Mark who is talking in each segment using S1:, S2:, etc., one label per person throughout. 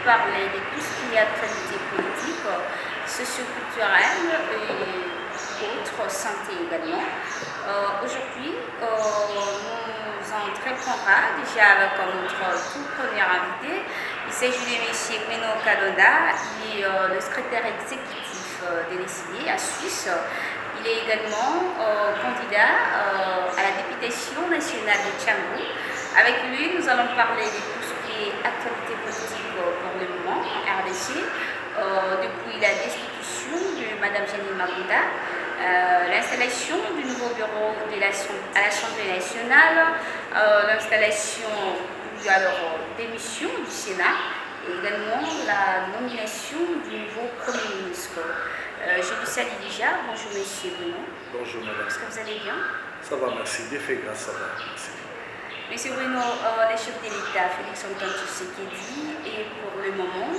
S1: parler de tout ce qui est actualité politique, socioculturelle et autres, santé également. Aujourd'hui, nous entreprendra déjà avec notre tout premier invité. Il s'agit de M. Bruno Calonda, il est le secrétaire exécutif de l'ECD à Suisse. Il est également candidat à la députation nationale de Tchangou. Avec lui, nous allons parler de tout ce qui est actualité politique pour le moment en RDC, depuis la destitution de Mme Janine Mabunda, l'installation du nouveau bureau à la Assemblée nationale, l'installation alors démission du Sénat et également la nomination du nouveau Premier ministre. Je vous salue déjà. Bonjour Monsieur Bruno.
S2: Bonjour Madame.
S1: Est-ce que vous allez bien?
S2: Ça va, merci. Des faits grâce, ça va. Merci.
S1: Monsieur Bruno, le chef de l'État, Félix Antoine Tshisekedi, est pour le moment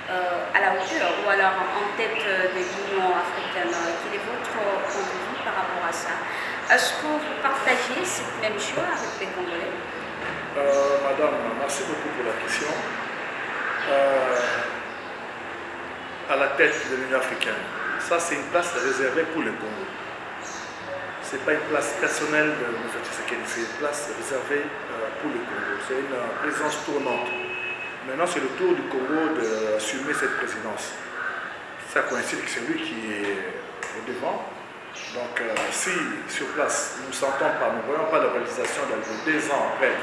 S1: à la hauteur ou alors en tête de l'Union africaine. Quel est votre point de vue par rapport à ça? Est-ce que vous partagez cette même choix avec les Congolais?
S2: Madame, merci beaucoup pour la question. À la tête de l'Union africaine, ça c'est une place réservée pour le Congo. Ce n'est pas une place personnelle de M. Tshisekedi, c'est une place réservée pour le Congo. C'est une présidence tournante. Maintenant, c'est le tour du Congo d'assumer cette présidence. Ça coïncide que c'est lui qui est au devant. Donc, si sur place, nous ne sentons pas, nous ne voyons pas la réalisation de 2 ans après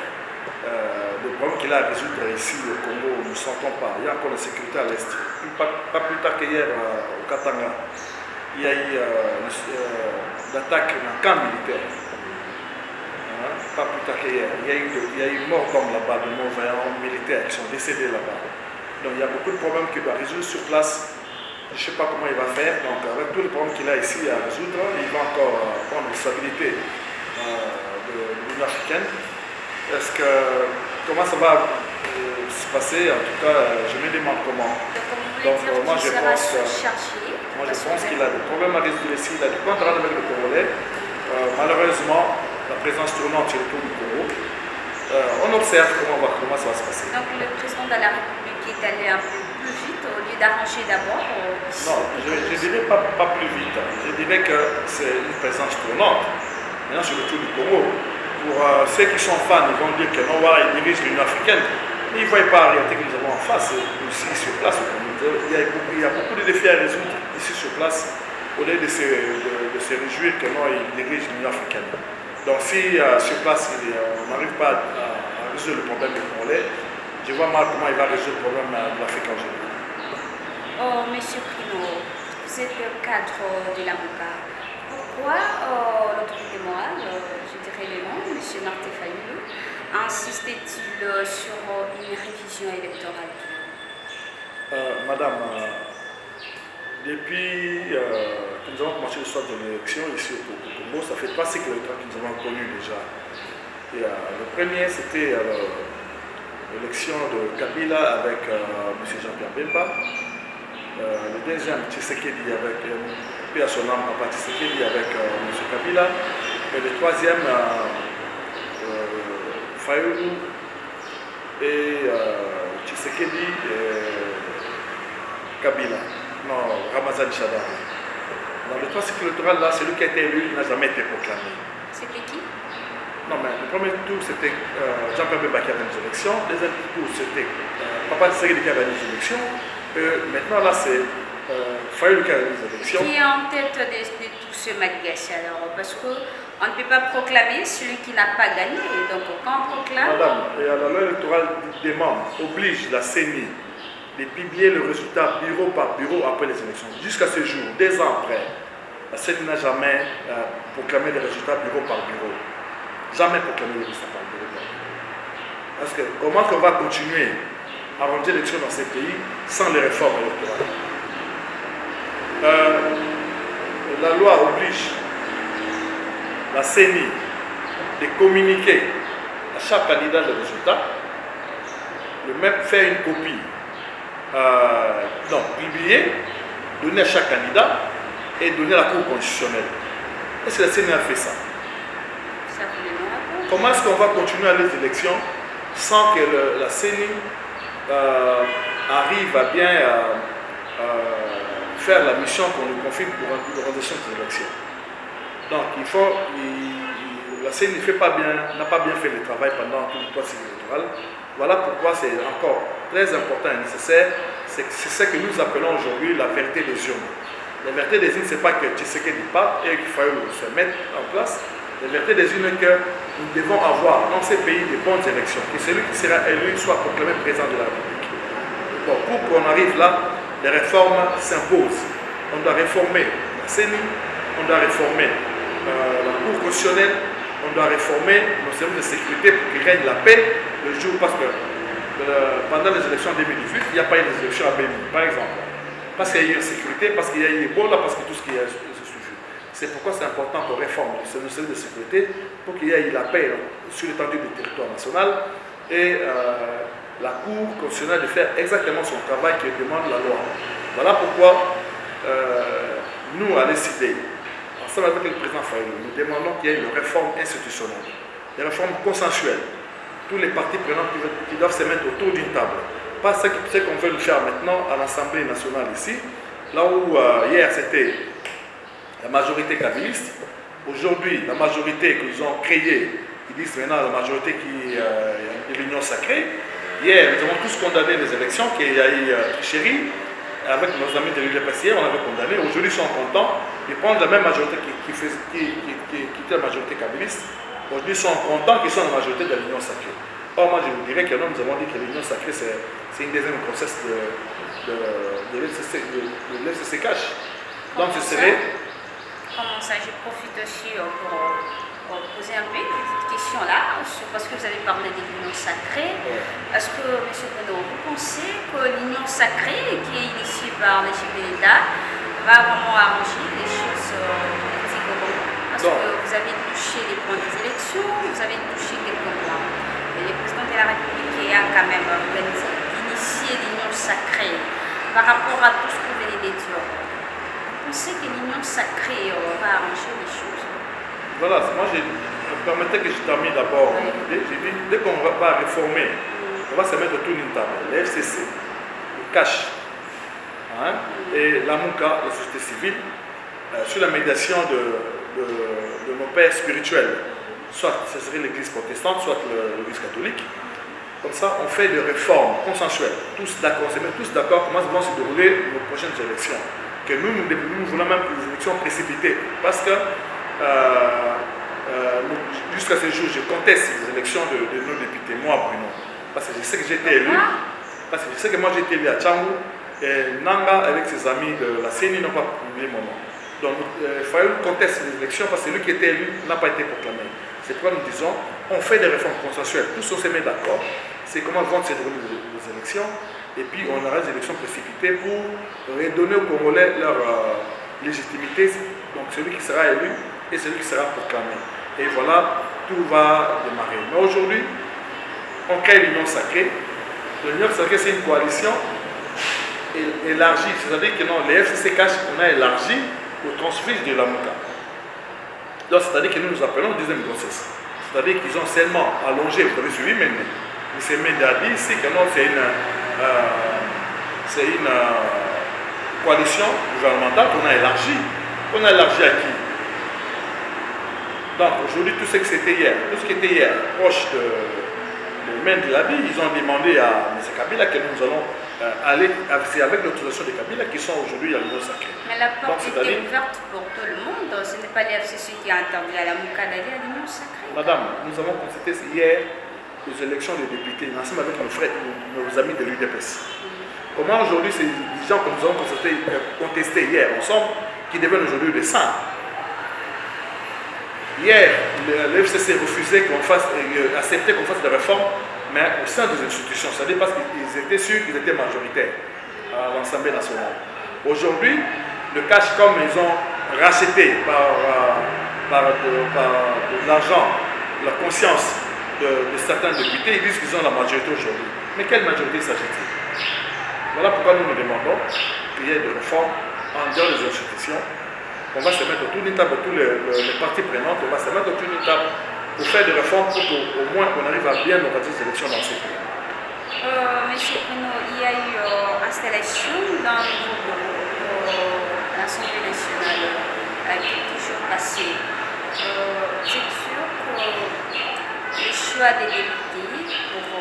S2: le problème qu'il a à résoudre ici au Congo, nous ne sentons pas. Il y a encore la sécurité à l'Est. Pas plus tard qu'hier au Katanga, il y a eu l'attaque d'un camp militaire. Pas plus tard qu'hier. Il y a eu mort d'hommes là-bas, de nos vaillants militaires qui sont décédés là-bas. Donc il y a beaucoup de problèmes qu'il doit résoudre sur place. Je ne sais pas comment il va faire. Donc avec tous les problèmes qu'il a ici à résoudre, il va encore prendre la stabilité de l'Union africaine. Comment ça va se passer? En tout cas, je me demande comment.
S1: Donc moi je
S2: pense qu'il a des problèmes à résoudre ici. Il a du contrat avec le Congolais. Malheureusement, la présence tournante sur le tour du Congo. On observe comment ça va se passer.
S1: Donc le président de la République est allé un peu plus vite au lieu d'arranger d'abord?
S2: Non, je ne dirais pas plus vite. Je dirais que c'est une présence tournante. Maintenant sur le tour du Congo. Pour ceux qui sont fans, ils vont dire que non, voilà, il dirige l'Union africaine. Mais ils ne voient pas la réalité que nous avons en face, aussi sur place. Il y a beaucoup de défis à résoudre ici sur place, au lieu de se réjouir que non, il dirige l'Union africaine. Donc si sur place, on n'arrive pas à résoudre le problème du Congolais, je vois mal comment il va résoudre le problème de l'Afrique en général.
S1: Oh, Monsieur Prino, vous êtes le cadre de la MOCA. Pourquoi l'autorité morale, je dirais le nom, M. Martin Fayulu, insiste-t-il sur une révision électorale?
S2: Madame, depuis que nous avons commencé l'histoire de l'élection ici au Congo, ça fait 3 cycles que nous avons connus déjà. Et, le premier, c'était l'élection de Kabila avec M. Jean-Pierre Bemba. Le deuxième, Tshisekedi avec P. à son âme, Papa Tshisekedi avec M. Kabila. Et le troisième, Fayulu et Tshisekedi et Kabila. Non, Ramazan Shadari. Dans le 3 cycle électoral, là, celui qui a été élu n'a jamais été proclamé.
S1: C'était qui?
S2: Non, mais le premier tour, c'était Jean-Pierre Bemba qui a gagné les élections. Le deuxième tour, c'était Papa Tshisekedi qui a gagné les élections. Maintenant, là, c'est Fayulu qui a gagné les élections.
S1: Qui est en tête de tout ce malgache alors? Parce qu'on ne peut pas proclamer celui qui n'a pas gagné. Donc, quand on proclame.
S2: Madame, et alors, la loi électorale des membres oblige la CENI de publier le résultat bureau par bureau après les élections. Jusqu'à ce jour, 2 ans après, la CENI n'a jamais proclamé les résultats bureau par bureau. Jamais proclamé les résultats par bureau. Parce que comment on va continuer à rendre l'élection dans ces pays sans les réformes électorales? La loi oblige la CENI de communiquer à chaque candidat le résultat, de même faire une copie, publier, donner à chaque candidat et donner à la Cour constitutionnelle. Est-ce que la CENI a fait ça? Comment est-ce qu'on va continuer à les élections sans que la CENI arrive à bien faire la mission qu'on nous confie pour l'organisation des élections. Donc la CENI n'a pas bien fait le travail pendant tout le processus électoral. Voilà pourquoi c'est encore très important et nécessaire. C'est ce que nous appelons aujourd'hui la vérité des urnes. La vérité des urnes, ce n'est pas que Tshisekedi part et qu'il faille se mettre en place. La vérité des urnes est que nous devons avoir dans ces pays de bonnes élections, que celui qui sera élu soit proclamé président de la République. Bon, pour qu'on arrive là, les réformes s'imposent. On doit réformer la CENI, on doit réformer la Cour constitutionnelle, on doit réformer nos services de sécurité pour qu'il règne la paix le jour, parce que pendant les élections en 2018, il n'y a pas eu des élections à Bénin, par exemple. Parce qu'il y a eu une sécurité, parce qu'il y a eu Ebola, parce que tout ce qui est sujet. C'est pourquoi c'est important qu'on réforme nos services de sécurité pour qu'il y ait la paix sur l'étendue du territoire national et la Cour constitutionnelle de faire exactement son travail qui demande la loi. Voilà pourquoi nous, à l'ECD, ensemble avec le président Fayoulou, nous demandons qu'il y ait une réforme institutionnelle, des réformes consensuelles. Tous les partis prenants qui doivent se mettre autour d'une table. Pas ce qu'on veut le faire maintenant à l'Assemblée nationale ici, là où hier c'était la majorité kabiliste. Aujourd'hui, la majorité qu'ils ont créée, ils disent maintenant la majorité qui est l'Union sacrée. Hier, nous avons tous condamné les élections, qu'il y a eu tricherie. Avec nos amis de l'UDPS, on avait condamné. Aujourd'hui, ils sont contents. Ils prennent la même majorité qui était la majorité kabiliste. Aujourd'hui, ils sont contents qu'ils soient la majorité de l'Union sacrée. Or, moi, je vous dirais que nous avons dit que l'Union sacrée, c'est une deuxième grossesse de l'FCC cash. Donc, ce serait...
S1: Comment ça? Je profite aussi pour poser un peu une petite question là, parce que vous avez parlé de l'Union sacrée. Est-ce que, M. Bruno, vous pensez que l'Union sacrée, qui est initiée par les chefs de l'État, va vraiment arranger les choses politiques au Congo? Parce que vous avez touché les points des élections, vous avez touché quelques points. Et le président de la République a quand même initié l'Union sacrée par rapport à tout ce que vous venez de dire. Vous pensez que l'Union sacrée va arranger les choses?
S2: Voilà, moi, permettez que je termine d'abord. J'ai dit, dès qu'on va réformer, on va se mettre autour d'une table. Le FCC, le CACH, et la MOUCA, la société civile, sur la médiation de nos pères spirituels. Soit ce serait l'église protestante, soit l'église catholique. Comme ça, on fait des réformes consensuelles. Tous d'accord, on se met tous d'accord comment vont se dérouler nos prochaines élections. Que nous voulons même des élections précipitées. Parce que jusqu'à ce jour, je conteste les élections de nos députés, moi, Bruno. Parce que je sais que j'ai été élu. Parce que je sais que moi, j'ai été élu à Tchangou. Et Nanga, avec ses amis de la CENI, n'ont pas publié mon nom. Donc, il fallait contester les élections parce que celui qui était élu n'a pas été proclamé. C'est pourquoi nous disons, on fait des réformes consensuelles. Tous on se met d'accord. C'est comment vont se dérouler les élections. Et puis, on aura des élections précipitées pour redonner aux Congolais leur légitimité. Donc, celui qui sera élu et celui qui sera proclamé. Et voilà, tout va démarrer. Mais aujourd'hui, on crée l'Union sacrée. L'Union sacrée, c'est une coalition élargie. C'est-à-dire que non, les FCC-CACH, on a élargi au transfuge de la MOUCA. Donc, c'est-à-dire que nous appelons deuxième grossesse. C'est-à-dire qu'ils ont seulement allongé, vous avez suivi, mais M. Mende a dit ici que non, c'est une coalition gouvernementale qu'on a élargie. On a élargi à qui? Donc aujourd'hui, tout ce qui était hier, proche de Mende l'a dit, ils ont demandé à M. Kabila que nous allons aller, c'est avec l'autorisation de Kabila qui sont aujourd'hui à l'Union sacrée.
S1: Mais la porte était ouverte pour tout le monde, ce n'est pas l'FCC qui a interdit à la MOUCA d'aller à l'Union sacrée.
S2: Madame, nous avons constaté hier les élections des députés, ensemble avec nos frères, nos amis de l'UDPS. Comment aujourd'hui ces gens que nous avons contestés hier ensemble, qui deviennent aujourd'hui des saints? Hier, le FCC refusait qu'on fasse, acceptait qu'on fasse des réformes, mais au sein des institutions, c'est-à-dire parce qu'ils étaient sûrs qu'ils étaient majoritaires à l'Assemblée nationale. Aujourd'hui, le cash, comme ils ont racheté par de l'argent, la conscience de certains députés, ils disent qu'ils ont la majorité aujourd'hui. Mais quelle majorité s'agit-il? Voilà pourquoi nous demandons qu'il y ait des réformes en dehors des institutions. On va se mettre autour d'une table, tous les parties prenantes, on va se mettre autour d'une table pour faire des réformes pour qu'au moins on arrive à bien organiser les élections dans ces pays.
S1: Monsieur Bruno, il y a eu installation d'un nouveau bureau à l'Assemblée nationale quelques jours passés. Vous êtes sûr que le choix des députés pour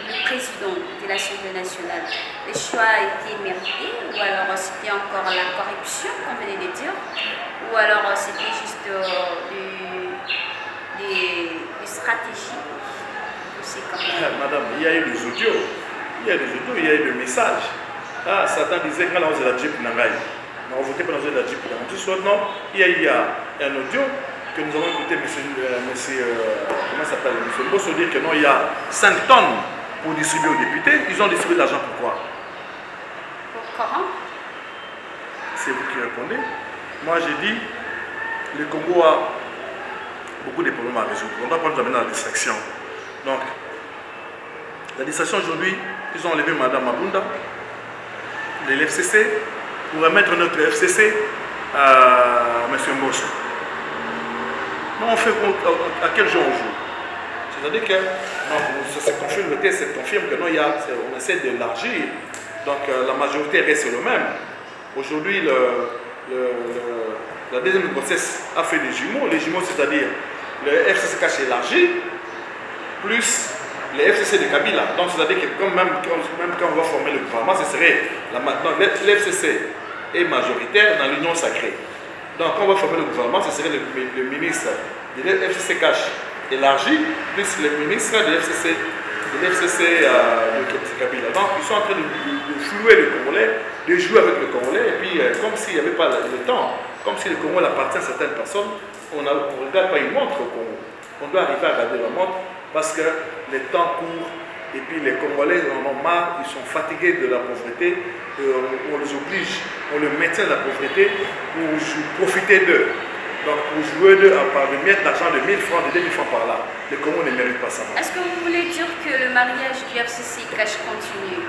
S1: le président de l'Assemblée nationale, le choix a été mérité ou alors c'était encore la corruption, comme venez de dire, ou alors c'était juste des stratégies?
S2: Madame, il y a eu des audios, il y a eu des messages. Ah, Satan disait quand on faisait la Jeep Nangaï, on votait pour la Jeep Nangaï. Non, il y a un audio que nous avons écouté, comment ça s'appelle, M. Bosso dire que non, il y a 5 tonnes pour distribuer aux députés. Ils ont distribué de l'argent pourquoi?
S1: Pourquoi?
S2: C'est vous qui répondez. Moi j'ai dit, le Congo a beaucoup de problèmes à résoudre. On doit prendre maintenant la distraction. Donc, la distraction aujourd'hui, ils ont enlevé Mme Mabunda, de l'FCC, pour remettre notre FCC à M. Mbosso. Nous, on fait à quel jour on joue? C'est-à-dire que ça se confirme, le test se confirme que non, on essaie d'élargir. Donc, la majorité reste le même. Aujourd'hui, la deuxième grossesse a fait des jumeaux. Les jumeaux, c'est-à-dire le FCC cache élargi, plus les FCC de Kabila. Donc, c'est-à-dire que même quand on va former le gouvernement, ce serait l'FCC est majoritaire dans l'union sacrée. Donc, quand on va former le gouvernement, ce serait le ministre de l'FCC cache élargi, plus le ministre de l'FCC de Kabila. Donc, ils sont en train de flouer le Congolais, de jouer avec le Congolais, et puis comme s'il n'y avait pas le temps, comme si le Congo appartient à certaines personnes, on ne regarde pas une montre au Congo. On doit arriver à regarder la montre parce que le temps court et puis les Congolais en ont marre, ils sont fatigués de la pauvreté, on les oblige, on les maintient de la pauvreté pour profiter d'eux. Donc pour jouer d'eux par de mettre l'argent de 1000 francs, de 2000 francs par là, le Congo ne mérite pas ça.
S1: Est-ce que vous voulez dire que le mariage du FCC cache continue?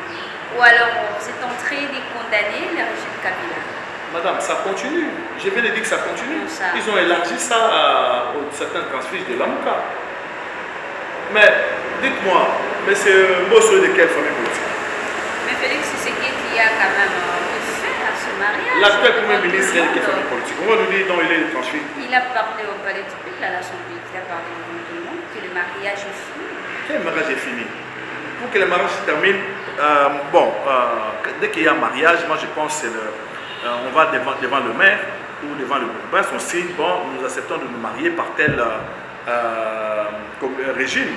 S1: Ou alors vous êtes en train de condamner le régime Kabila?
S2: Madame, ça continue. Je viens de dire que ça continue.
S1: Ça.
S2: Ils ont élargi ça à certains transfuges de l'Amouka. Mais dites-moi, M. Mbosso est de quelle famille politique?
S1: Mais Félix Tshisekedi a quand même fait à ce mariage.
S2: L'actuel Premier ministre est de quelle famille politique? On va nous dire non, il est de transfuge.
S1: Il a parlé au palais du peuple à l'Assemblée. Il a parlé devant tout le monde que le mariage est fini.
S2: Quel mariage est fini? Pour que le mariage se termine, dès qu'il y a mariage, moi je pense que on va devant le maire ou devant le bourgmestre, on signe, bon, nous acceptons de nous marier par tel régime.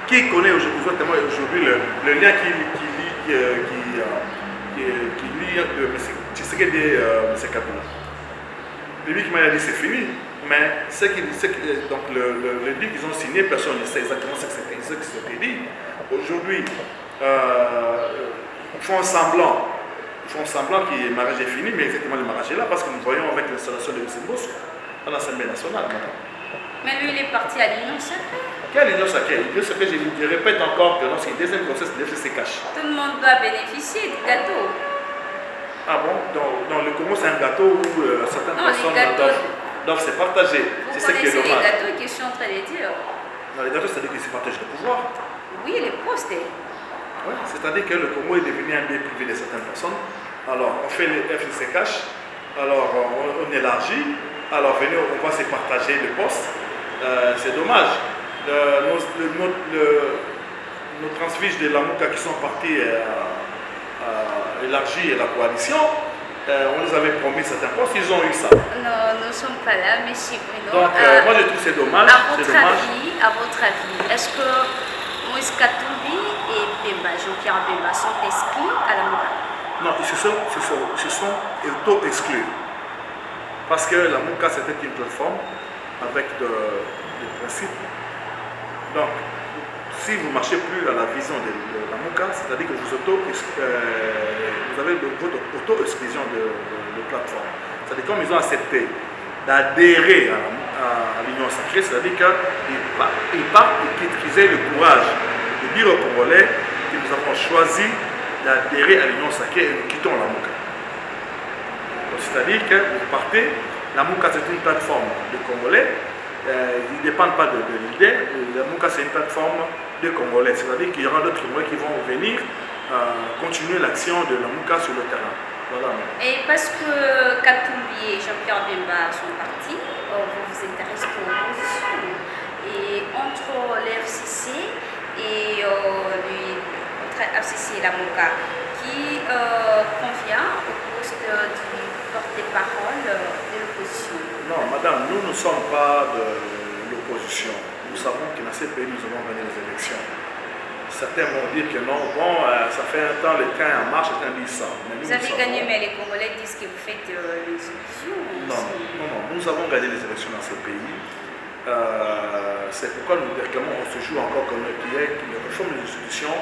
S2: Qui connaît aujourd'hui le lien qui lie M. Tshisekedi et M. Kabila? Lui qui m'a dit c'est fini, mais donc le deal qu'ils ont signé, personne ne sait exactement ce qui s'était dit. Aujourd'hui, ils font semblant que le mariage est fini, mais exactement le mariage est là parce que nous voyons avec l'installation de M. Mbosso à l'Assemblée nationale, madame.
S1: Mais lui, il est parti à l'Union sacrée.
S2: Quelle union sacrée? L'union sacrée, je répète encore que lorsqu'il y a une deuxième grossesse, le FCC cache.
S1: Tout le monde doit bénéficier du gâteau.
S2: Ah bon? Dans le Congo, c'est un gâteau où certaines personnes doivent se partager.
S1: Vous
S2: C'est ce qui est
S1: connaissez les
S2: dommage.
S1: gâteaux que je suis en train de dire?
S2: Dans les gâteaux, c'est-à-dire qu'ils se partagent le pouvoir.
S1: Oui, les postes.
S2: Ouais, c'est-à-dire que le Congo est devenu un bien privé de certaines personnes. Alors, on fait les FCC cash, alors on élargit, alors venez, on va se partager les postes. C'est dommage. Nos transfuges de l'Amouka qui sont partis élargir la coalition, on les avait promis certains postes, ils ont eu ça.
S1: Non, nous ne sommes pas là, monsieur Bruno.
S2: Donc, moi je trouve que c'est dommage.
S1: À votre avis, est-ce que Moïse Katumbi et Bemba, Jean-Pierre Bemba, sont exclus à la Mouka?
S2: Non, ils se sont auto-exclus. Parce que la Mouka, c'était une plateforme avec des principes. Donc, si vous ne marchez plus à la vision de la Mouka, c'est-à-dire que vous avez votre auto-exclusion de plateforme. C'est-à-dire comme ils ont accepté d'adhérer à l'Union sacrée, c'est-à-dire qu'ils partent et qu'ils aient le courage de dire aux Congolais que nous avons choisi d'adhérer à l'Union sacrée et nous quittons la Mouka. C'est-à-dire que vous partez, la Mouka c'est une plateforme de Congolais, ils ne dépendent pas de l'idée, la Mouka c'est une plateforme des Congolais. C'est-à-dire qu'il y aura d'autres Congolais qui vont venir continuer l'action de la Mouka sur le terrain. Voilà.
S1: Et parce que Katumbi et Jean-Pierre Bemba sont partis, vous vous intéressez aux oppositions. Et entre l'FCC et FCC et la Mouka, qui convient au poste du porte-parole de l'opposition?
S2: Non, madame, nous ne sommes pas de l'opposition. Nous savons que dans ces pays, nous avons gagné les élections. Certains vont dire que non, bon, ça fait un temps, le train en marche, certains disent ça.
S1: Vous avez gagné, mais les Congolais disent que vous faites les élections.
S2: Non, nous avons gagné les élections dans ces pays. C'est pourquoi nous réclamons qu'on se joue encore comme qu'il y ait une réforme des institutions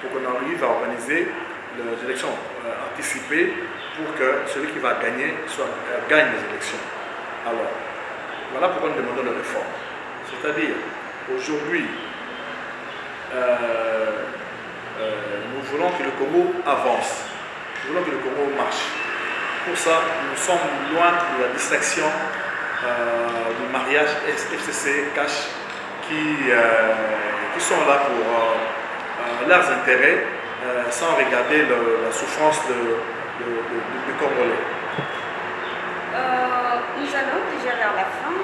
S2: pour qu'on arrive à organiser les élections anticipées pour que celui qui va gagner gagne les élections. Alors, voilà pourquoi nous demandons la réforme. C'est-à-dire, aujourd'hui, nous voulons que le Congo avance. Nous voulons que le Congo marche. Pour ça, nous sommes loin de la distraction du mariage FCC Cash qui sont là pour leurs intérêts sans regarder la souffrance du Congolais.
S1: Nous allons déjà vers la fin.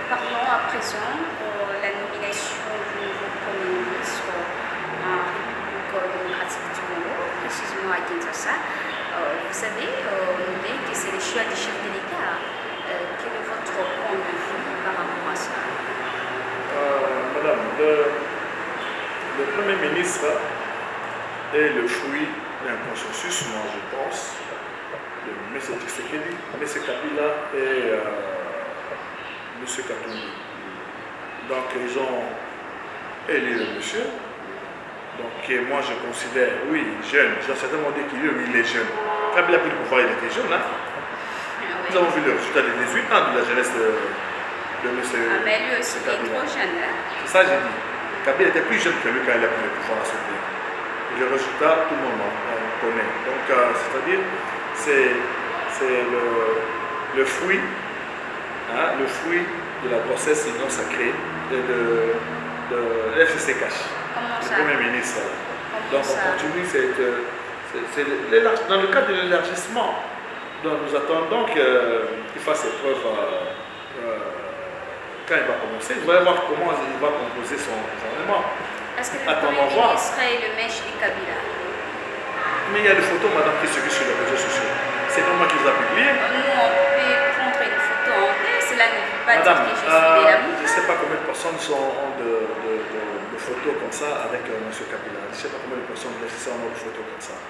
S1: Parlons à présent de la nomination du nouveau Premier ministre en République démocratique du Congo, précisément à Kinshasa. Vous savez, on dit que c'est le choix du chef de l'État. Quel est votre point de vue par rapport à ça?
S2: Madame, le Premier ministre est le fruit d'un consensus, moi je pense, de M. Tshisekedi, M. Kabila et M. Katumbi. Donc ils ont élu le monsieur. Donc moi je considère, oui, jeune, j'ai certainement dit qu'il est jeune. Kabila a pris le pouvoir, il était jeune. Hein? Nous avons vu le résultat des 18 ans de la jeunesse de M.
S1: Mais lui aussi, il est trop jeune. Hein?
S2: C'est ça que j'ai dit. Kabila était plus jeune que lui quand il a pris le pouvoir à ce pays. Et le résultat, tout le monde connaît. Donc, c'est-à-dire, c'est le fruit, hein, le fruit de la grossesse non sacrée de l'FCC Cash, le Premier ministre. Donc, on continue, dans le cadre de l'élargissement. Donc, nous attendons qu'il fasse ses preuves quand il va commencer. Vous allez voir comment il va composer son gouvernement.
S1: Est-ce que le Premier ministre est le mèche de Kabila?
S2: Mais il y a des photos, madame, qui circulent sur les réseaux sociaux. C'est pas moi qui les a publiées.
S1: Nous, on peut prendre une photo en paix. Cela ne veut pas
S2: madame,
S1: dire que je suis de la Mouka.
S2: Je ne sais pas combien de personnes ont de photos comme ça avec M. Kabila. Je ne sais pas combien de personnes ont de photos comme ça.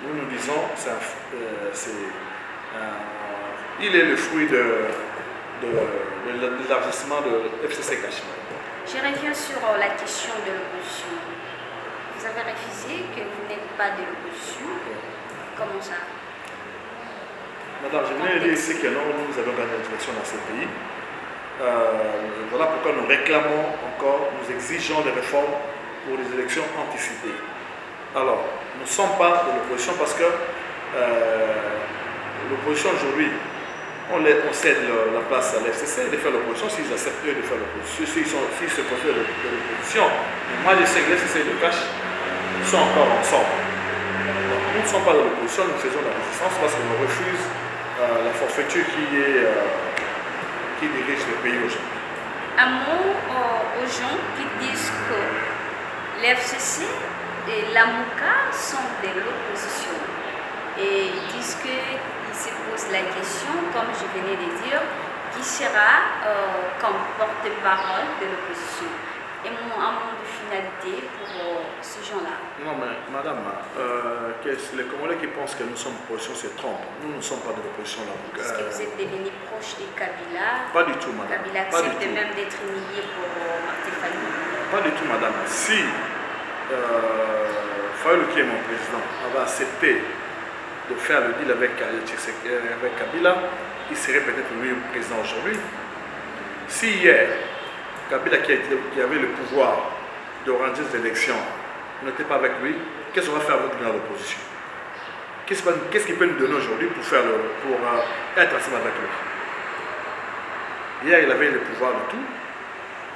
S2: Nous disons, il est le fruit de l'élargissement de FCC Cachemire.
S1: Je reviens sur la question de l'opposition. Vous avez refusé que vous n'êtes pas de l'opposition. Comment ça?
S2: Madame, je viens de dire ici que non, nous avons gagné l'élection dans ce pays. Voilà pourquoi nous réclamons encore, nous exigeons des réformes pour les élections anticipées. Alors, nous ne sommes pas de l'opposition parce que l'opposition aujourd'hui, on cède la place à l'FCC de faire l'opposition s'ils acceptent eux de faire l'opposition, s'ils se considèrent de l'opposition. Moi, je sais que l'FCC et le CACH sont encore ensemble. Donc, nous ne sommes pas de l'opposition, nous faisons la résistance parce qu'on refuse la forfaiture qui dirige le pays aujourd'hui.
S1: Un mot aux gens qui disent que l'FCC et la Mouka sont de l'opposition. Et ils disent qu'ils se posent la question, comme je venais de dire, qui sera comme porte-parole de l'opposition. Et un mot de finalité pour ces gens-là.
S2: Non, mais madame, les Congolais qui pensent que nous sommes l'opposition se trompent. Nous ne sommes pas de l'opposition.
S1: Est-ce que vous êtes devenu proche de Kabila?
S2: Pas du tout, madame.
S1: Kabila accepte même d'être nié pour Martéphanie?
S2: Pas du tout, madame. Si Fayulu, qui est mon président, avait accepté de faire le deal avec Kabila, il serait peut-être lui président aujourd'hui. Si hier, Kabila qui avait le pouvoir d'organiser des élections n'était pas avec lui, qu'est-ce qu'on va faire avec lui dans l'opposition? Qu'est-ce qu'il peut nous donner aujourd'hui pour être ensemble avec lui? Hier, il avait le pouvoir de tout.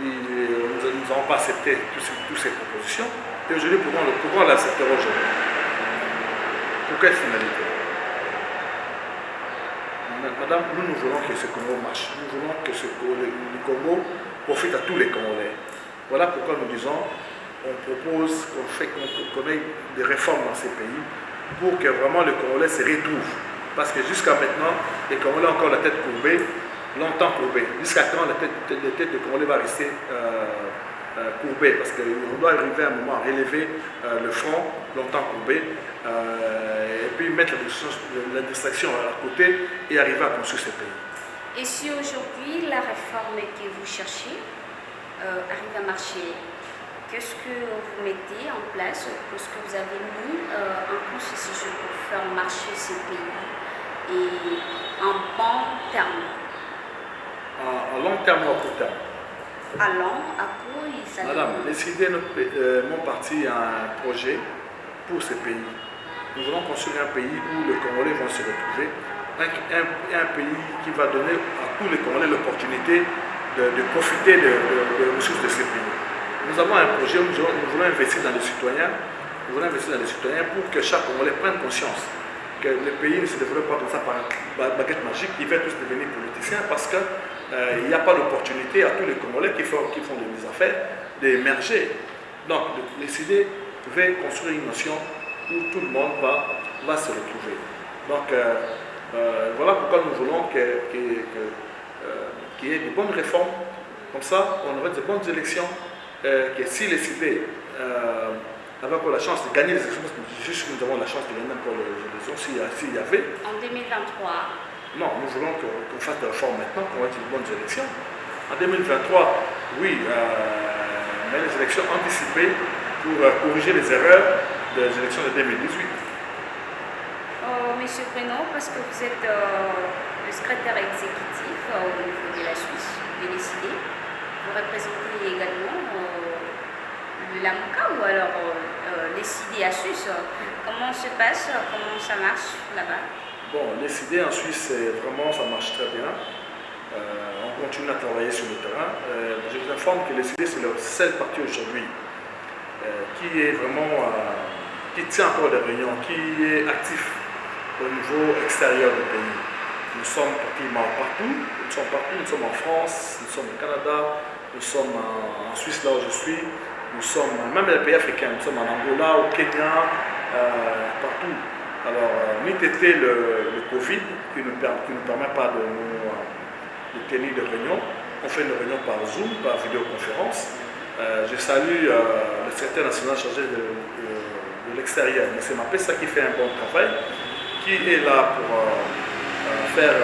S2: nous n'avons pas accepté toutes ces propositions. Et aujourd'hui, pourquoi on l'acceptera aujourd'hui? Pour quelle finalité? Madame, nous voulons que ce Congo marche. Nous voulons que le Congo profite à tous les Congolais. Voilà pourquoi nous disons, on propose qu'on ait des réformes dans ces pays pour que vraiment le Congolais se retrouve. Parce que jusqu'à maintenant, les Congolais ont encore la tête courbée, longtemps courbée. Jusqu'à quand la tête du Congolais va rester courbée? Parce qu'on doit arriver à un moment à relever le front, longtemps courbé, et puis mettre la distraction à côté et arriver à construire ce pays.
S1: Et si aujourd'hui la réforme que vous cherchez arrive à marcher, qu'est-ce que vous mettez en place, qu'est-ce que vous avez mis en processus pour faire marcher ces pays et en bon terme?
S2: À long terme ou à court terme?
S1: À long, à court, ça
S2: Madame, mon parti a un projet pour ce pays. Nous voulons construire un pays où les Congolais vont se retrouver, un pays qui va donner à tous les Congolais l'opportunité de profiter des ressources de ce pays. Nous avons un projet où nous voulons investir dans les citoyens, pour que chaque Congolais prenne conscience que le pays ne se développe pas comme ça par une baguette magique, qui va tous devenir politiciens parce qu'il n'y a pas d'opportunité à tous les Congolais qui font des affaires d'émerger. Donc, les idées veulent construire une nation où tout le monde va se retrouver. Donc, voilà pourquoi nous voulons qu'il y ait de bonnes réformes. Comme ça, on aurait de bonnes élections. Que si les idées avaient encore la chance de gagner les élections, juste nous avons la chance de gagner encore les élections, s'il y avait.
S1: En 2023.
S2: Non, nous voulons qu'on fasse des réformes maintenant, qu'on ait de bonnes élections. En 2023, oui, mais les élections anticipées pour corriger les erreurs des élections de 2018.
S1: Monsieur Prénom, parce que vous êtes le secrétaire exécutif au niveau de la Suisse, de l'ECD, vous représentez également l'AMCA ou alors l'ECD à Suisse. Comment se passe, comment ça marche là-bas?
S2: Bon, l'ECD en Suisse, vraiment, ça marche très bien. On continue à travailler sur le terrain. Je vous informe que l'ECD, c'est le seul parti aujourd'hui qui est vraiment, qui tient encore des réunions, qui est actif au niveau extérieur du pays. Nous sommes pratiquement partout. Nous sommes en France, nous sommes au Canada, nous sommes en Suisse, là où je suis. Nous sommes, même dans les pays africains, nous sommes en Angola, au Kenya, partout. Alors, n'eût été le Covid qui ne nous permet pas de tenir des réunions. On fait une réunion par Zoom, par vidéoconférence. Je salue le secrétaire national chargé de l'extérieur, M. Mapessa, qui fait un bon travail, qui est là pour faire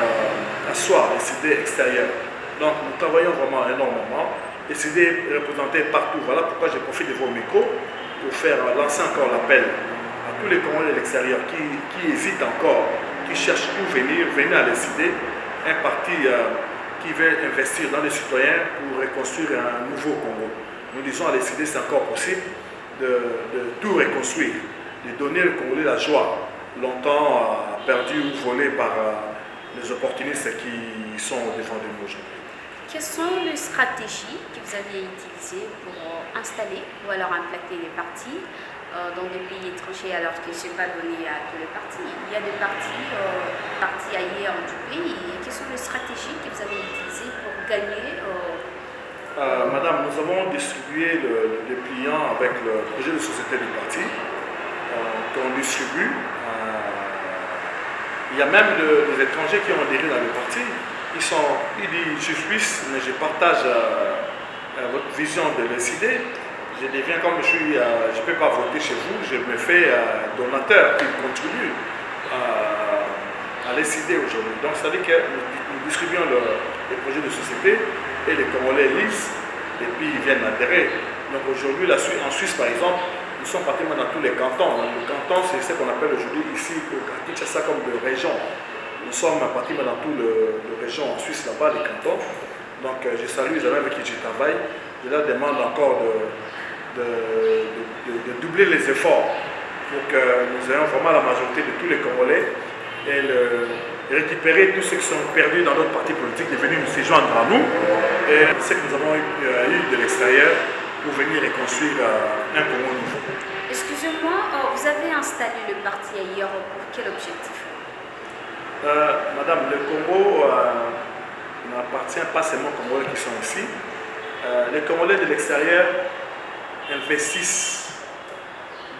S2: asseoir les idées extérieures. Donc, nous travaillons vraiment énormément. Les idées représentées partout. Voilà pourquoi je profite de vos micros pour faire lancer encore l'appel à tous les Congolais de l'extérieur qui hésitent encore, qui cherchent où venir à l'ECD, un parti qui veut investir dans les citoyens pour reconstruire un nouveau Congo. Nous disons à l'ECD, c'est encore possible de tout reconstruire, de donner au Congolais la joie, longtemps perdue ou volée par les opportunistes qui sont devant de nous aujourd'hui.
S1: Quelles sont les stratégies que vous avez utilisées pour installer ou alors implanter les partis dans des pays étrangers alors que ce n'est pas donné à tous les partis? Il y a des partis ailleurs du pays. Quelles sont les stratégies que vous avez utilisées pour gagner?
S2: Madame, nous avons distribué le dépliant avec le projet de société du parti qu'on distribue. Il y a même des étrangers qui ont adhéré dans le parti. Ils disent, je suis suisse, mais je partage votre vision de l'ECD. Je deviens comme je ne peux pas voter chez vous, je me fais donateur qui contribue à l'ECD aujourd'hui. Donc, ça veut dire que nous distribuons les projets de société et les Congolais lisent et puis ils viennent adhérer. Donc, aujourd'hui, en Suisse, par exemple, nous sommes pratiquement dans tous les cantons. Le canton, c'est ce qu'on appelle aujourd'hui ici, au Kinshasa, comme de région. Nous sommes pratiquement dans toutes les régions en Suisse, là-bas, les cantons. Donc, je salue les amis avec qui je travaille. Je leur demande encore de doubler les efforts pour que nous ayons vraiment la majorité de tous les Congolais et récupérer tous ceux qui sont perdus dans d'autres partis politiques, de venir nous séjourner à nous. Et ce que nous avons eu de l'extérieur pour venir reconstruire un Congo nouveau.
S1: Excusez-moi, vous avez installé le parti ailleurs pour quel objectif?
S2: Madame, le Congo n'appartient pas seulement aux Congolais qui sont ici. Les Congolais de l'extérieur investissent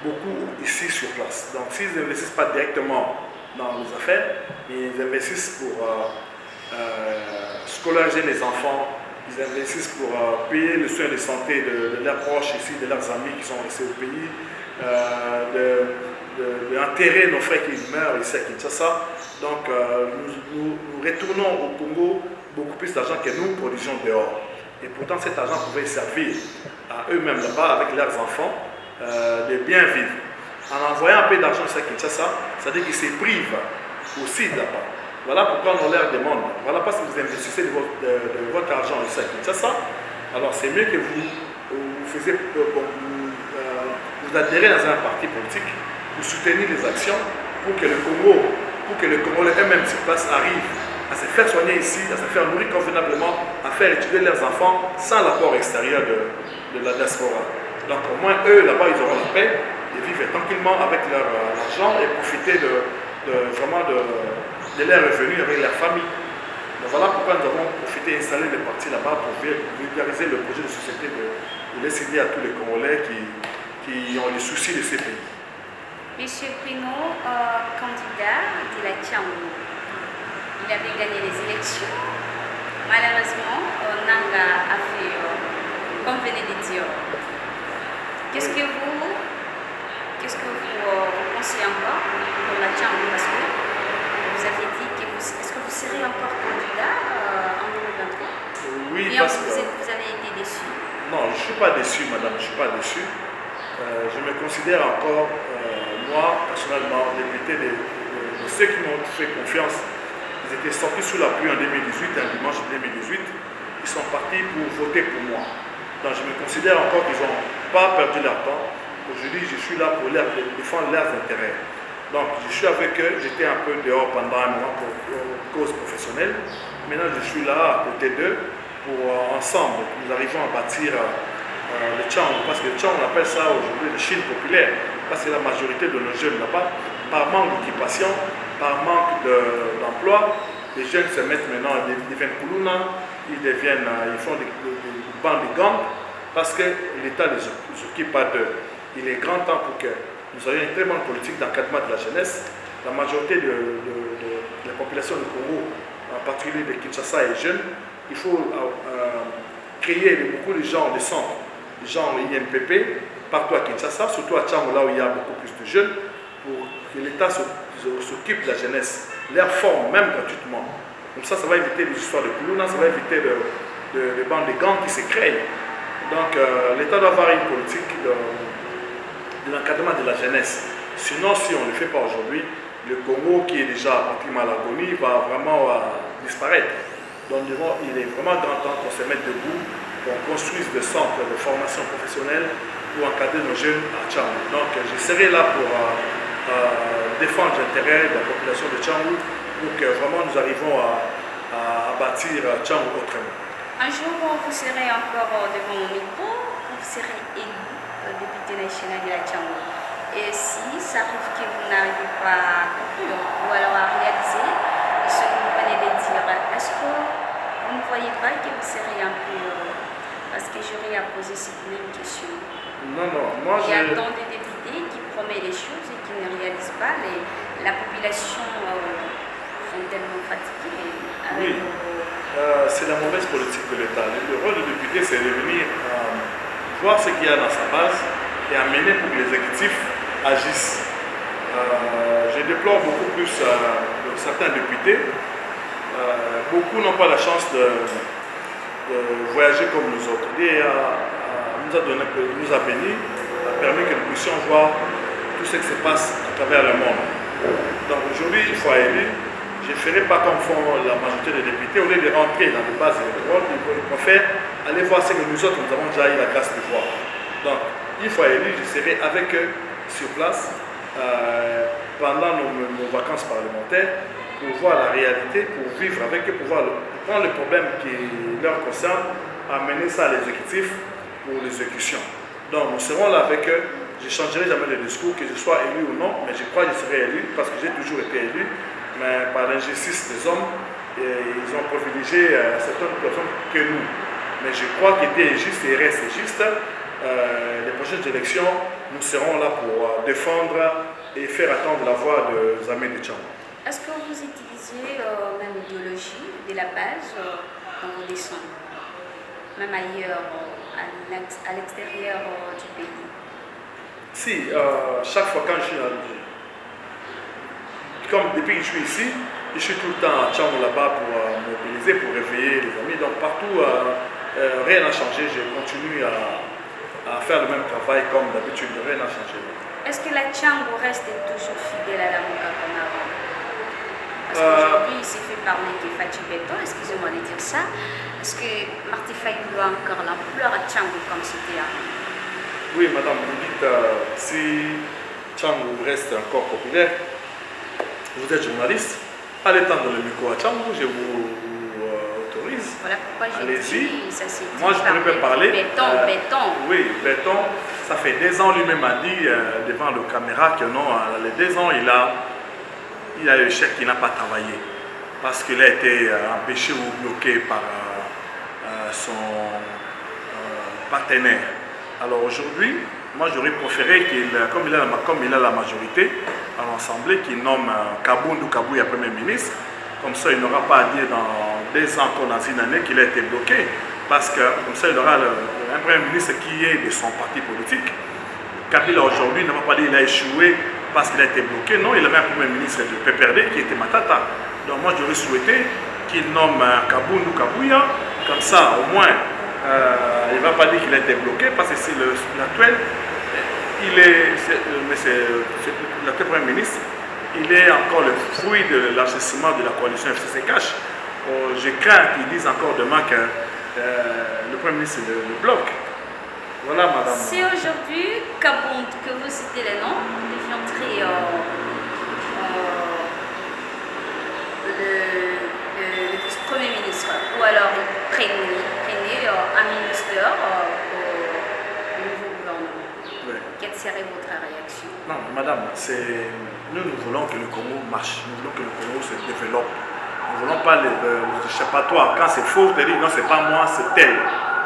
S2: beaucoup ici sur place. Donc s'ils n'investissent pas directement dans les affaires, ils investissent pour scolariser les enfants, ils investissent pour payer le soin de santé de leurs proches ici, de leurs amis qui sont restés au pays, d'enterrer nos frères qui meurent ici à Kinshasa. Donc nous retournons au Congo beaucoup plus d'argent que nous produisons dehors. Et pourtant cet argent pouvait servir à eux-mêmes là-bas avec leurs enfants de bien vivre. En envoyant un peu d'argent ici à Kinshasa, ça veut dire qu'ils se privent aussi là-bas. Voilà pourquoi on leur demande. Voilà parce que vous investissez de votre argent ici à Kinshasa. Alors c'est mieux que vous adhérez dans un parti politique pour soutenir les actions pour que le Congo, pour que les Congolais eux-mêmes sur place arrivent à se faire soigner ici, à se faire nourrir convenablement, à faire étudier leurs enfants sans l'apport extérieur de la diaspora. Donc au moins eux là-bas ils auront la paix et vivre tranquillement avec leur argent et profiter vraiment de leurs revenus avec leur famille. Donc voilà pourquoi nous avons profité d'installer les partis là-bas pour vulgariser le projet de société de laisser aider à tous les Congolais qui ont les soucis de ces pays.
S1: Monsieur Pino, candidat de la Tchangou, il avait gagné les élections. Malheureusement, Nanga a fait, comme venez de dire. Qu'est-ce que vous pensez encore pour la Tchangou? Parce que vous avez dit que est-ce que vous serez encore candidat en 2023?
S2: Oui,
S1: bien,
S2: parce que
S1: vous avez été déçu.
S2: Non, je ne suis pas déçu, madame, je ne suis pas déçu. Je me considère encore, moi, personnellement, député de ceux qui m'ont fait confiance. Ils étaient sortis sous la pluie en 2018, un dimanche 2018. Ils sont partis pour voter pour moi. Donc je me considère encore qu'ils n'ont pas perdu leur temps. Aujourd'hui, je suis là pour défendre leurs intérêts. Donc je suis avec eux, j'étais un peu dehors pendant un moment pour cause professionnelle. Maintenant, je suis là à côté d'eux pour ensemble, nous arrivons à bâtir le Tchangou. Parce que le Tchangou, on appelle ça aujourd'hui le Chine populaire. Parce que la majorité de nos jeunes là-bas, par manque d'occupation, par manque d'emploi, les jeunes se mettent maintenant, ils deviennent Koulouna, ils font des bandes de gangs parce que l'État ne les occupe pas d'eux. Il est grand temps pour que nous ayons une très bonne politique d'encadrement de la jeunesse. La majorité de la population du Congo, en particulier de Kinshasa, est jeune. Il faut créer beaucoup de gens, des centres, des gens INPP, partout à Kinshasa, surtout à Tchangou, là où il y a beaucoup plus de jeunes, pour que l'État s'occupe de la jeunesse, leur forme même gratuitement. Comme ça va éviter les histoires de Koulouna, ça va éviter les bandes de gangs qui se créent. Donc l'État doit avoir une politique de l'encadrement de la jeunesse. Sinon, si on ne le fait pas aujourd'hui, le Congo, qui est déjà pratiquement à l'agonie, va vraiment disparaître. Donc il est vraiment grand temps qu'on se mette debout, qu'on construise des centres de formation professionnelle pour encadrer nos jeunes à Tchangou. Donc je serai là pour défendre l'intérêt de la population de Tchangou pour que vraiment nous arrivons à bâtir Tchangou autrement.
S1: Un jour, vous serez encore devant mon micro, vous serez élu député national de la Tchangou. Et si ça arrive que vous n'arrivez pas à conclure ou alors à réaliser ce que vous venez de dire, est-ce que vous ne voyez pas que vous serez un peu... parce que j'aurais à poser cette même question.
S2: Non, moi
S1: il y a tant de députés qui promettent des choses et qui ne réalisent pas. La population est tellement fatiguée.
S2: Oui, c'est la mauvaise politique de l'État. Le rôle du député, c'est de venir voir ce qu'il y a dans sa base et amener pour que les exécutifs agissent. Je déplore beaucoup plus certains députés. Beaucoup n'ont pas la chance de voyager comme nous autres. Nous a bénis, a permis que nous puissions voir tout ce qui se passe à travers le monde. Donc aujourd'hui, il faut aller. Je ne ferai pas comme font la majorité des députés. Au lieu de rentrer dans les bases électorales, ils préfèrent aller voir ce que nous autres, nous avons déjà eu la grâce de voir. Donc, il faut aller, je serai avec eux sur place, pendant nos vacances parlementaires pour voir la réalité, pour vivre avec eux, pour prendre le problème qui leur concerne, amener ça à l'exécutif pour l'exécution. Donc nous serons là avec eux. Je ne changerai jamais le discours, que je sois élu ou non, mais je crois que je serai élu parce que j'ai toujours été élu, mais par l'injustice des hommes, ils ont privilégié certaines personnes que nous. Mais je crois qu'il était juste et reste juste. Les prochaines élections, nous serons là pour défendre et faire attendre la voix des amis de Tchamba.
S1: Est-ce que vous utilisez même l'idéologie de la base dans vos dessins, même ailleurs, à l'extérieur du pays?
S2: Si, chaque fois quand je suis comme depuis que je suis ici, je suis tout le temps à Tchamba là-bas pour mobiliser, pour réveiller les amis. Donc partout, rien n'a changé. Je continue à faire le même travail comme d'habitude. Rien n'a changé.
S1: Est-ce que la Tchamba reste toujours fidèle à la Mouka comme avant? Parce qu'aujourd'hui, il s'est fait parler de Fatih Beton, excusez-moi de dire ça. Est-ce que Marty Fayulu a encore l'ampleur à Tchamba comme c'était avant?
S2: Oui, madame, vous dites si Tchamba reste encore populaire, vous êtes journaliste, allez tendre le micro à Tchamba, je vous autorise.
S1: Voilà pourquoi j'ai dit, ça s'est dit.
S2: Moi, je pourrais parler.
S1: Béton.
S2: Oui, Béton, ça fait 2 ans, lui-même a dit devant la caméra que non, les 2 ans, il a eu échec, il n'a pas travaillé. Parce qu'il a été empêché ou bloqué par son partenaire. Alors aujourd'hui, moi j'aurais préféré qu'il, comme il a la majorité à l'Assemblée, qu'il nomme Kaboundou Kabouya Premier ministre. Comme ça, il n'aura pas à dire dans 2 ans qu'on a une année qu'il a été bloqué. Parce que comme ça, il aura un Premier ministre qui est de son parti politique. Kabila aujourd'hui ne va pas dire qu'il a échoué parce qu'il a été bloqué. Non, il avait un Premier ministre de PPRD qui était Matata. Donc moi j'aurais souhaité qu'il nomme Kaboundou Kabouya. Comme ça, au moins, il ne va pas dire qu'il a été bloqué parce que c'est l'actuel. L'actuel Premier ministre, il est encore le fruit de l'enrichissement de la coalition FCC Cash. Je crains qu'ils disent encore demain que le Premier ministre le bloque. Voilà, madame.
S1: Si aujourd'hui, Kabound, que vous citez les noms, deviendrait le vice-premier ministre, ou alors il prenait un ministère au nouveau gouvernement,
S2: Oui.
S1: quelle serait votre réaction?
S2: Non, madame, nous voulons que le Congo marche, nous voulons que le Congo se développe. Nous ne voulons pas l'échappatoire. Quand c'est faux, tu dis non, c'est pas moi, c'est tel.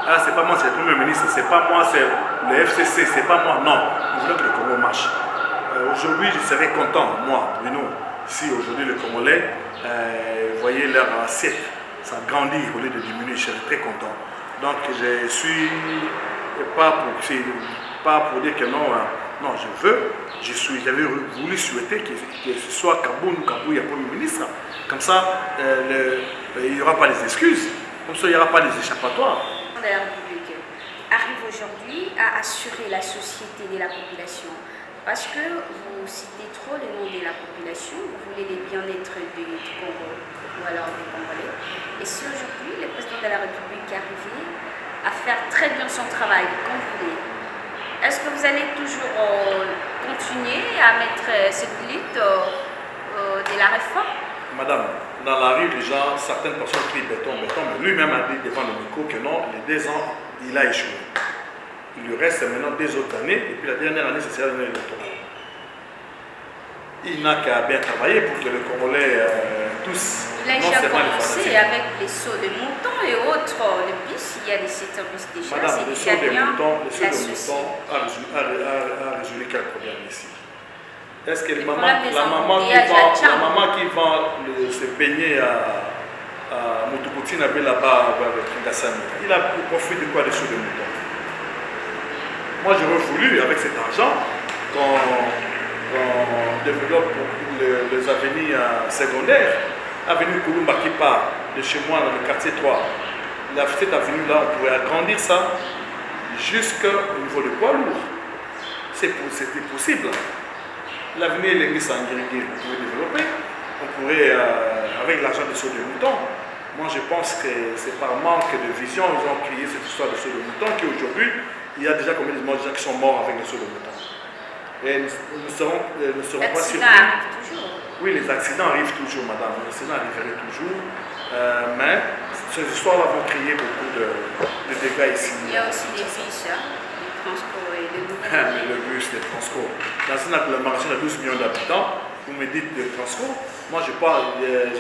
S2: Ah, c'est pas moi, c'est le Premier ministre, c'est pas moi, c'est le FCC, c'est pas moi. Non, nous voulons que le Congo marche. Aujourd'hui, je serais content, moi, Bruno, si aujourd'hui le Congolais, vous voyez leur assiette, ça grandit au lieu de diminuer, je serais très content. Donc, je suis pas pour dire que non, non, j'avais voulu souhaiter que ce soit Kaboundou Kabouya Premier ministre. Comme ça, il n'y aura pas les excuses, comme ça, il n'y aura pas les échappatoires.
S1: De la République arrive aujourd'hui à assurer la société de la population parce que vous citez trop le nom de la population, vous voulez le bien-être du Congo ou alors des Congolais. Et si aujourd'hui le président de la République arrive à faire très bien son travail comme vous voulez, est-ce que vous allez toujours continuer à mettre cette lutte de la réforme?
S2: Madame, dans la rue, déjà, certaines personnes crient béton, béton, mais lui-même a dit devant le micro que non, les 2 ans, il a échoué. Il lui reste maintenant 2 autres années, et puis la dernière année, c'est l'année électorale. Il n'a qu'à bien travailler pour que les Congolais tous.
S1: Il a déjà commencé avec les sauts de moutons et autres, le bus, il y a des services déjà.
S2: Madame, le saut des moutons a résolu quel problème ici? Est-ce que la maman qui vend se baigner à Moutoukoutine avait là-bas avec Kingasani, il a profité de quoi des sauts de moutons? Moi j'aurais voulu, avec cet argent, qu'on développe les avenirs secondaires. Avenue Kouloumba qui part de chez moi dans le quartier 3. Cette avenue-là, on pourrait agrandir ça jusqu'au niveau de poids lourd. C'était possible. L'avenue Lengi Sangirigui, on pourrait développer. On pourrait, avec l'argent des sauts de moutons. Moi, je pense que c'est par manque de vision ils ont créé cette histoire de sauts de moutons qu'aujourd'hui, il y a déjà combien de gens qui sont morts avec les sauts de moutons. Et nous ne serons pas surpris.
S1: L'accident arrive toujours.
S2: Oui, les accidents arrivent toujours, madame. Les accidents arriveraient toujours. Mais ces histoires-là vont créer beaucoup de dégâts ici.
S1: Il y a aussi des bus, des transports et des
S2: Mais le bus, les transports. Dans une agglomération de 12 millions d'habitants, vous me dites de transport. Moi, je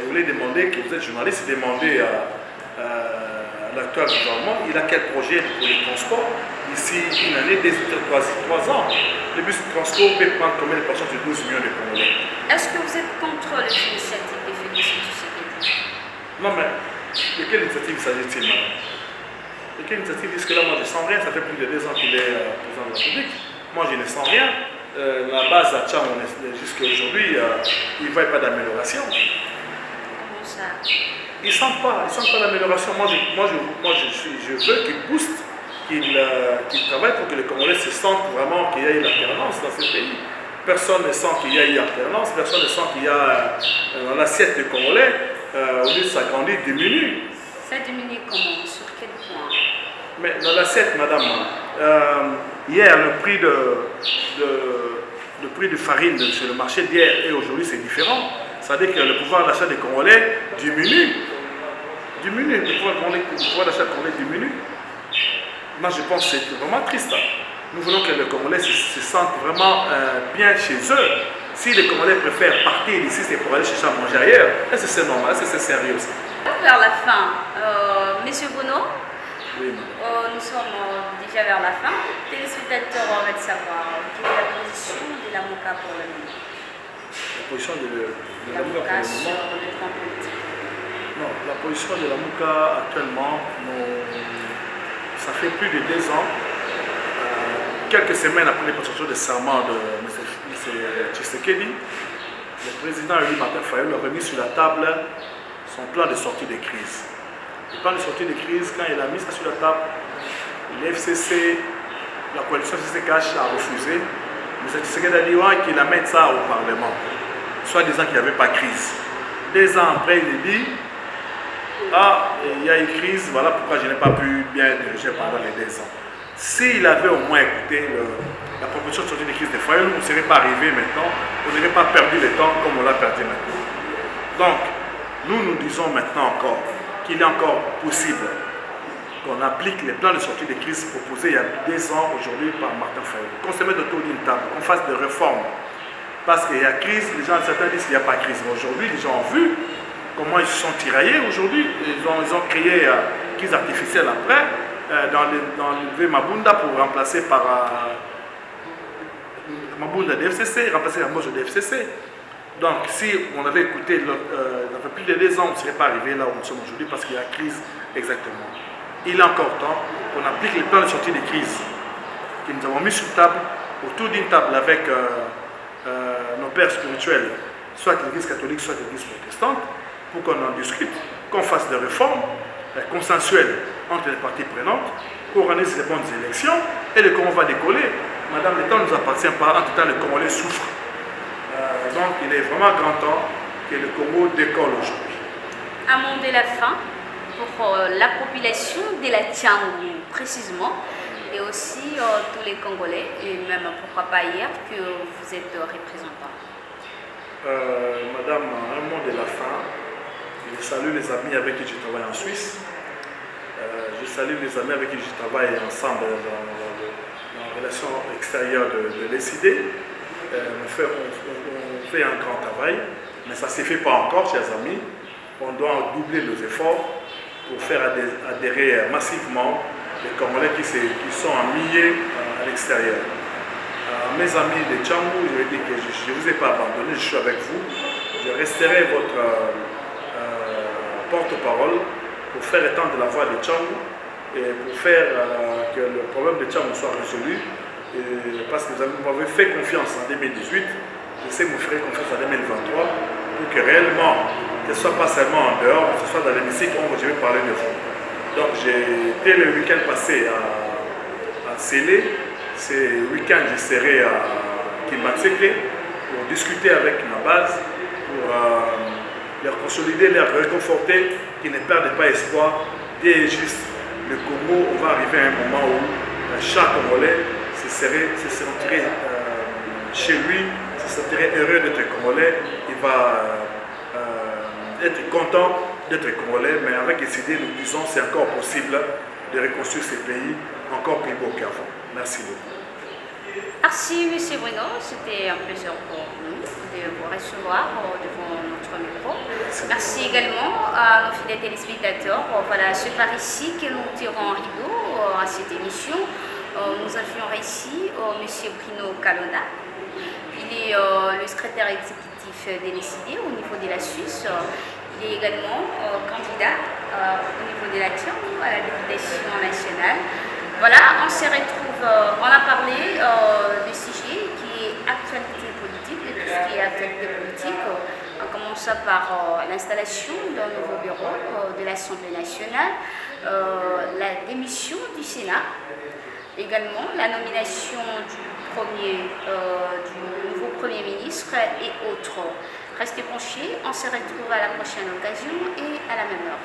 S2: voulais demander, que vous êtes journaliste, demander à l'actuel gouvernement, il a quel projet pour les transports d'ici une année, 3 ans. Le bus de transport peut prendre combien de personnes sur 12 millions de Congolais?
S1: Est-ce que vous êtes contre l'initiative de Félix Tshisekedi?
S2: Non, mais de quelle initiative s'agit-il, madame? De quelle initiative? Puisque là, moi, je ne sens rien. Ça fait plus de 2 ans qu'il est président de la République. Moi, je ne sens rien. La base à Tcham, jusqu'à aujourd'hui, il ne voit pas d'amélioration.
S1: Comment ça?
S2: Ils ne sentent pas l'amélioration. Moi, je veux qu'il booste, qu'il travaille pour que les Congolais se sentent vraiment qu'il y ait une alternance dans ce pays. Personne ne sent qu'il y a une alternance, personne ne sent qu'il y a dans l'assiette des Congolais, au lieu de s'agrandir, diminue.
S1: Ça diminue comment? Sur quel point?
S2: Mais dans l'assiette, madame, hier, le prix de farine sur le marché d'hier et aujourd'hui, c'est différent. Ça veut dire que le pouvoir d'achat des Congolais diminue. Le pouvoir d'achat des Congolais diminue. Moi, je pense que c'est vraiment triste. Nous voulons que les Congolais se sentent vraiment bien chez eux. Si les Congolais préfèrent partir d'ici, c'est pour aller chercher à manger ailleurs. Est-ce que c'est normal? Est-ce que c'est sérieux?
S1: Vers la fin, Monsieur Bruno,
S2: Oui,
S1: nous sommes déjà vers la fin. Les téléspectateurs veulent savoir quelle est la position de la MOCA pour le moment.
S2: la position de la MOCA
S1: MOCA
S2: pour le
S1: sur
S2: moment.
S1: le plan politique.
S2: Non, la position de la MOCA actuellement, ça fait plus de 2 ans, quelques semaines après les prestations de serment de M. Tshisekedi, le président élu Martin Fayulu a remis sur la table son plan de sortie de crise. Le plan de sortie de crise, quand il a mis ça sur la table, l'FCC, la coalition CCKH a refusé. M. Tshisekedi a dit qu'il amène ça au Parlement, soit disant qu'il n'y avait pas de crise. 2 ans après, il dit il y a une crise, voilà pourquoi je n'ai pas pu bien diriger pendant les 2 ans. S'il avait au moins écouté la proposition de sortie de crise des Fayulu, on ne serait pas arrivé maintenant, on n'aurait pas perdu le temps comme on l'a perdu maintenant. Donc, nous disons maintenant encore qu'il est encore possible qu'on applique les plans de sortie de crise proposés il y a 2 ans aujourd'hui par Martin Fayulu, qu'on se mette autour d'une table, qu'on fasse des réformes. Parce qu'il y a crise, certains disent qu'il n'y a pas de crise. Mais aujourd'hui, les gens ont vu comment ils se sont tiraillés aujourd'hui. Ils ont créé une crise artificielle après, dans le Mabunda pour remplacer par Mabunda DFCC, remplacer la moche de DFCC. Donc si on avait écouté, ça fait plus de 2 ans, on ne serait pas arrivé là où nous sommes aujourd'hui parce qu'il y a crise exactement. Il est encore temps qu'on applique les plans de sortie de crise que nous avons mis sur table, autour d'une table avec nos pères spirituels, soit l'Église catholique, soit l'Église protestante, pour qu'on en discute, qu'on fasse des réformes consensuelles entre les parties prenantes, qu'on organise les bonnes élections et le Congo va décoller. Madame, le temps ne nous appartient pas, en tout temps le Congolais souffre. Donc il est vraiment grand temps que le Congo décolle aujourd'hui.
S1: Un mot de la fin pour la population de la Tchangou précisément et aussi tous les Congolais et même pourquoi pas hier que vous êtes représentant.
S2: Madame, un mot de la fin. Je salue les amis avec qui je travaille en Suisse. Je salue les amis avec qui je travaille ensemble dans la relation extérieure de l'ECD. On fait un grand travail, mais ça ne se fait pas encore, chers amis. On doit doubler nos efforts pour faire adhérer massivement les Congolais qui sont en milliers à l'extérieur. Mes amis de Tchangou, je vais dire que je ne vous ai pas abandonné, je suis avec vous. Je resterai votre porte-parole pour faire étendre la voix de Tchangou et pour faire que le problème de Tchangou soit résolu. Parce que vous m'avez fait confiance en 2018, je sais que vous ferez confiance en 2023 pour que réellement, que ce ne soit pas seulement en dehors, mais que ce soit dans l'hémicycle, je vais parler de vous. Donc dès le week-end passé à Sélé, ce week-end je serai à Kimbatseke pour discuter avec ma base, pour leur consolider, leur réconforter, qu'ils ne perdent pas espoir. Dès juste le Congo, on va arriver à un moment où chaque Congolais se sentirait chez lui, il se sentirait heureux d'être Congolais, il va être content d'être Congolais, mais avec SID, nous disons c'est encore possible de reconstruire ces pays encore plus beaux qu'avant. Merci beaucoup.
S1: Merci M. Bruno, c'était un plaisir pour nous de vous recevoir devant notre micro. Merci également à nos fidèles téléspectateurs. Voilà, c'est par ici que nous tirons un rideau à cette émission. Nous avions ici M. Bruno Kalonda. Il est le secrétaire exécutif de l'ECD au niveau de la Suisse. Il est également candidat au niveau de la TIAN, à la députation nationale. Voilà, on se retrouve, on a parlé du sujet qui est actualité politique, de tout ce qui est actualité politique, en commençant par l'installation d'un nouveau bureau de l'Assemblée nationale, la démission du Sénat, également la nomination du nouveau Premier ministre et autres. Restez branchés, on se retrouve à la prochaine occasion et à la même heure.